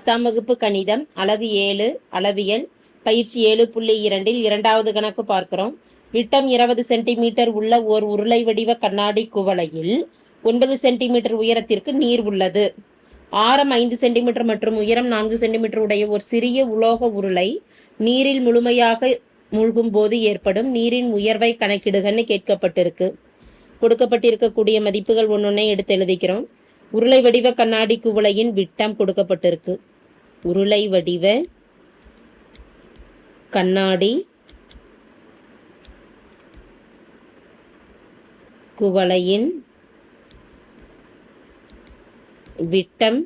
10ஆம் வகுப்பு கணிதம் அலகு 7 அளவியல் பயிற்சி 7.2 இரண்டாவது கணக்கு பார்க்கிறோம். விட்டம் 20 சென்டிமீட்டர் உள்ள ஓர் உருளை வடிவ கண்ணாடி குவளையில் 9 சென்டிமீட்டர் உயரத்திற்கு நீர் உள்ளது. ஆரம் 5 சென்டிமீட்டர் மற்றும் உயரம் 4 சென்டிமீட்டர் உடைய ஒரு சிறிய உலோக உருளை நீரில் முழுமையாக மூழ்கும் போது ஏற்படும் நீரின் உயர்வை கணக்கிடுகன்னு கேட்கப்பட்டிருக்கு. கொடுக்கப்பட்டிருக்கக்கூடிய மதிப்புகள் ஒன்னொன்னே எடுத்து எழுதிக்கிறோம். உருளை வடிவ கண்ணாடி குவளையின் விட்டம் கொடுக்கப்பட்டிருக்கு. உருளை வடிவ கண்ணாடி குவளையின் விட்டம்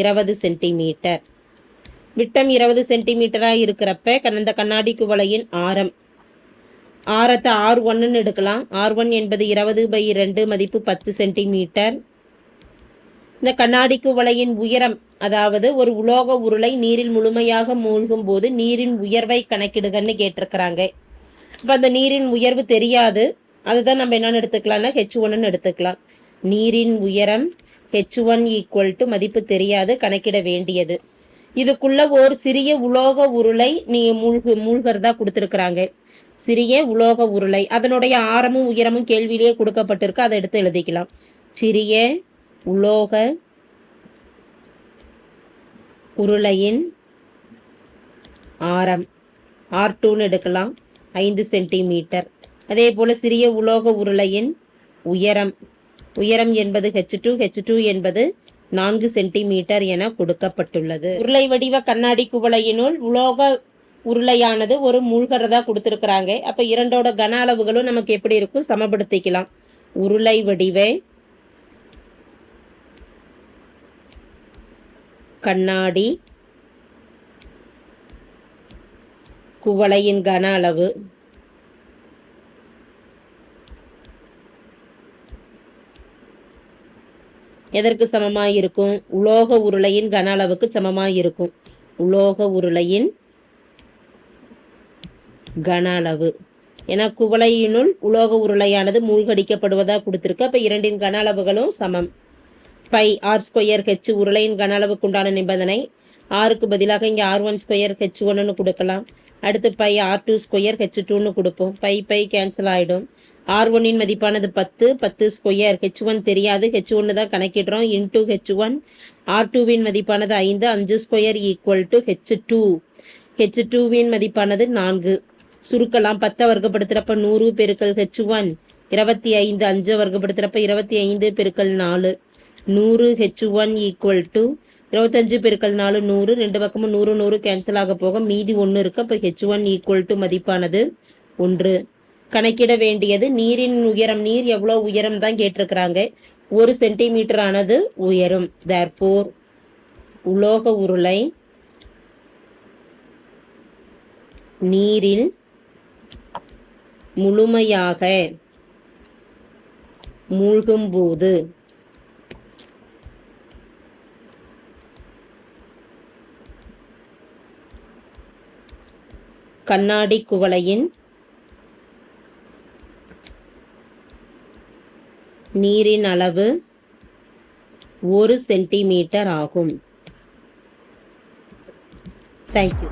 20 சென்டிமீட்டர். விட்டம் 20 சென்டிமீட்டரா இருக்கிறப்ப அந்த கண்ணாடி குவளையின் ஆரத்தை R1 எடுக்கலாம். R1 என்பது 20/2 மதிப்பு 10 சென்டிமீட்டர். இந்த கண்ணாடி குவளையின் உயரம், அதாவது ஒரு உலோக உருளை நீரில் முழுமையாக மூழ்கும் போது நீரின் உயர்வை கணக்கிடுகன்னு கேட்டிருக்கிறாங்க. இப்போ அந்த நீரின் உயர்வு தெரியாது, அதுதான் நம்ம என்னன்னு எடுத்துக்கலாம்னா H1 எடுத்துக்கலாம். நீரின் உயரம் H1 = மதிப்பு தெரியாது, கணக்கிட வேண்டியது. இதுக்குள்ள ஒரு சிறிய உலோக உருளை மூழ்கிறதா கொடுத்துருக்குறாங்க. சிறிய உலோக உருளை, அதனுடைய ஆரமும் உயரமும் கேள்வியிலேயே கொடுக்கப்பட்டிருக்கு, அதை எடுத்து எழுதிக்கலாம். சிறிய உலோக உருளையின் ஆரம் R2 எடுக்கலாம், 5 சென்டிமீட்டர். அதே போல சிறிய உலோக உருளையின் உயரம் என்பது H2 என்பது 4 சென்டிமீட்டர் என கொடுக்கப்பட்டுள்ளது. உருளை வடிவ கண்ணாடி குவளையினுள் உலோக உருளையானது ஒரு மூழ்கிறதா கொடுத்துருக்குறாங்க. அப்ப இரண்டோட கன அளவுகளும் நமக்கு எப்படி இருக்கும், சமப்படுத்திக்கலாம். உருளை வடிவ கண்ணாடி குவளையின் கன அளவு எதற்கு சமமாயிருக்கும், உலோக உருளையின் கன அளவுக்கு சமமாயிருக்கும். உலோக உருளையின் கன அளவு, ஏன்னா குவளையினுள் உலோக உருளையானது மூழ்கடிக்கப்படுவதா கொடுத்திருக்கு. அப்ப இரண்டின் கன அளவுகளும் சமம். பை R² H உருளையின் கன அளவுக்கு உண்டான நிபந்தனை. ஆருக்கு பதிலாக இங்கே R1² H1 கொடுக்கலாம். அடுத்து பை R2² H2 கொடுப்போம். பை கேன்சல் ஆகிடும். R1 மதிப்பானது 10 H1 தெரியாது, H1 தான் கணக்கிடுறோம். Into H1. R2 மதிப்பானது 5 H2. H2 மதிப்பானது 4. சுருக்கலாம். 10 வர்க்கப்படுத்துறப்ப 100 பெருக்கல் H1 25. 5 வர்க்கப்படுத்துறப்ப 25 பெருக்கல் 4 100. H1 25 பெருக்கல் 4 100. ரெண்டு பக்கமும் 100 கேன்சல் ஆக போக மீதி 1 இருக்கு. அப்போ H1 மதிப்பானது 1. கணக்கிட வேண்டியது நீரின் உயரம். நீர் எவ்வளவு உயரம் தான் கேட்டிருக்கிறாங்க. 1 சென்டிமீட்டர் ஆனது உயரும். therefore உலோக உருளை நீரில் முழுமையாக மூழ்கும்போது கண்ணாடி குவளையின் நீரின் அளவு 1 சென்டிமீட்டர் ஆகும். தேங்க்யூ.